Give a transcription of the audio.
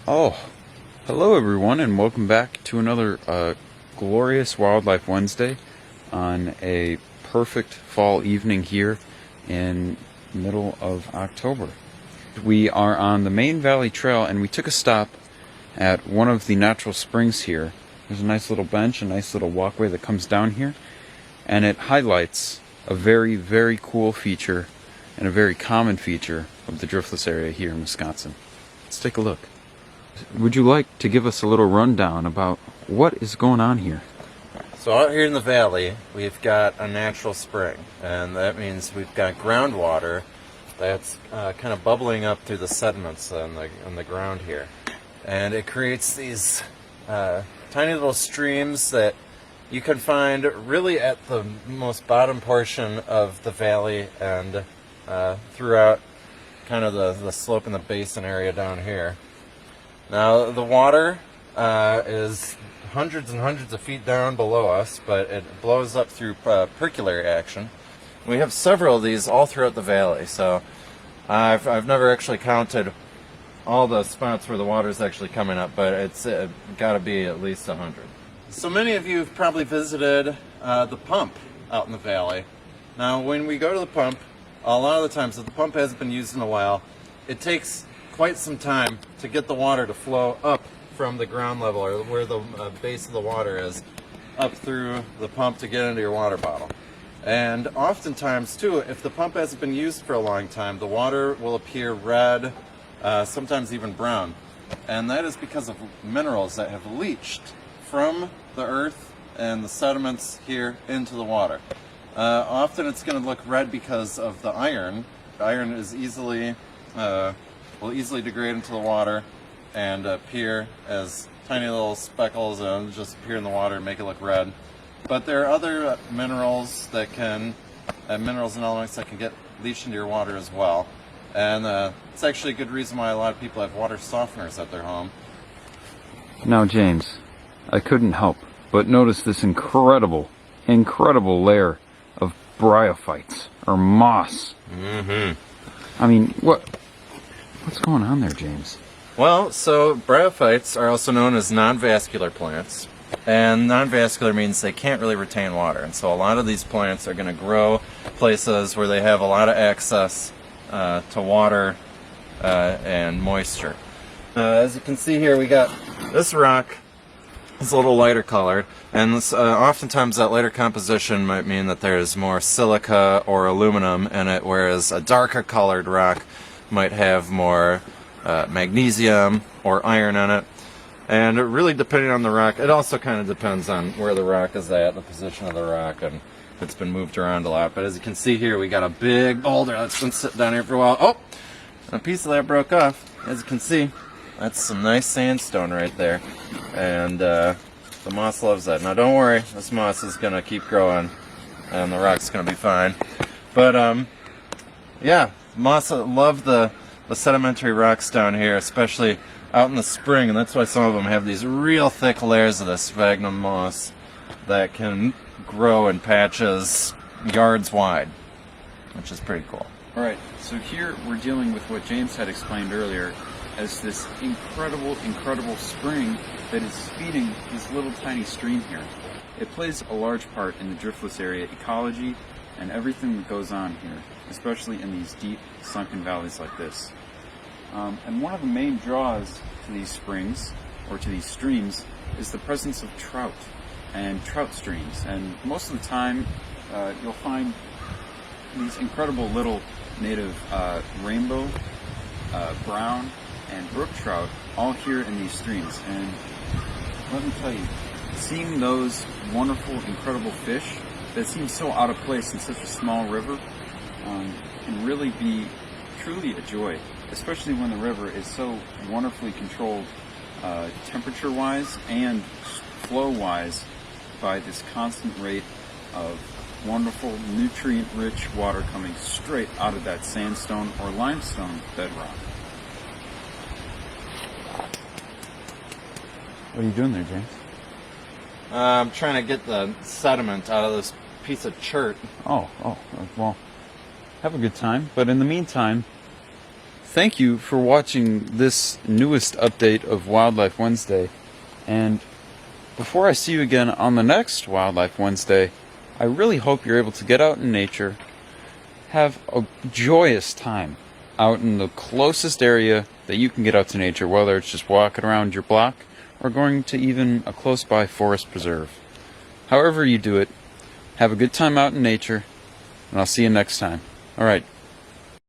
Oh, hello everyone, and welcome back to another glorious Wildlife Wednesday on a perfect fall evening here in middle of October. We are on the Main Valley Trail, and we took a stop at one of the natural springs here. There's a nice little bench, a nice little walkway that comes down here, and it highlights a very, very cool feature and a very common feature of the driftless area here in Wisconsin. Let's take a look. Would you like to give us a little rundown about what is going on here? So out here in the valley, we've got a natural spring, and that means we've got groundwater that's kind of bubbling up through the sediments on the ground here. And it creates these tiny little streams that you can find really at the most bottom portion of the valley and throughout kind of the slope and the basin area down here. Now, the water is hundreds and hundreds of feet down below us, but it blows up through percolary action. We have several of these all throughout the valley, so I've never actually counted all the spots where the water is actually coming up, but it's got to be at least 100. So many of you have probably visited the pump out in the valley. Now, when we go to the pump, a lot of the times, if the pump hasn't been used in a while, it takes quite some time to get the water to flow up from the ground level, or where the base of the water is, up through the pump to get into your water bottle. And oftentimes too, if the pump hasn't been used for a long time, the water will appear red, sometimes even brown. And that is because of minerals that have leached from the earth and the sediments here into the water. Often it's going to look red because of the iron. Iron is will easily degrade into the water and appear as tiny little speckles and just appear in the water and make it look red. But there are other minerals that minerals and elements that can get leached into your water as well. And it's actually a good reason why a lot of people have water softeners at their home. Now, James, I couldn't help but notice this incredible layer of bryophytes, or moss. Mm-hmm. I mean, what's going on there, James? Well, so bryophytes are also known as non-vascular plants. And non-vascular means they can't really retain water. And so a lot of these plants are going to grow places where they have a lot of access to water and moisture. As you can see here, we got this rock. It's a little lighter colored, and oftentimes that lighter composition might mean that there's more silica or aluminum in it, whereas a darker colored rock might have more magnesium or iron in it. And really, depending on the rock, it also kind of depends on where the rock is at, the position of the rock, and if it's been moved around a lot. But as you can see here, we got a big boulder that's been sitting down here for a while. Oh, a piece of that broke off. As you can see, that's some nice sandstone right there. And the moss loves that. Now don't worry, this moss is going to keep growing and the rock's going to be fine. But yeah, moss love the sedimentary rocks down here, especially out in the spring, and that's why some of them have these real thick layers of this sphagnum moss that can grow in patches yards wide, which is pretty cool. Alright, so here we're dealing with what James had explained earlier as this incredible spring that is feeding this little tiny stream here. It plays a large part in the driftless area ecology and everything that goes on here, especially in these deep sunken valleys like this. And one of the main draws to these springs, or to these streams, is the presence of trout and trout streams. And most of the time, you'll find these incredible little native rainbow, brown, and brook trout all here in these streams. And let me tell you, seeing those wonderful, incredible fish that seem so out of place in such a small river can really be truly a joy, especially when the river is so wonderfully controlled temperature-wise and flow-wise by this constant rate of wonderful, nutrient-rich water coming straight out of that sandstone or limestone bedrock. What are you doing there, James? I'm trying to get the sediment out of this piece of chert. Oh, well, have a good time. But in the meantime, thank you for watching this newest update of Wildlife Wednesday. And before I see you again on the next Wildlife Wednesday, I really hope you're able to get out in nature, have a joyous time out in the closest area that you can get out to nature, whether it's just walking around your block or going to even a close by forest preserve. However you do it, have a good time out in nature, and I'll see you next time. Alright,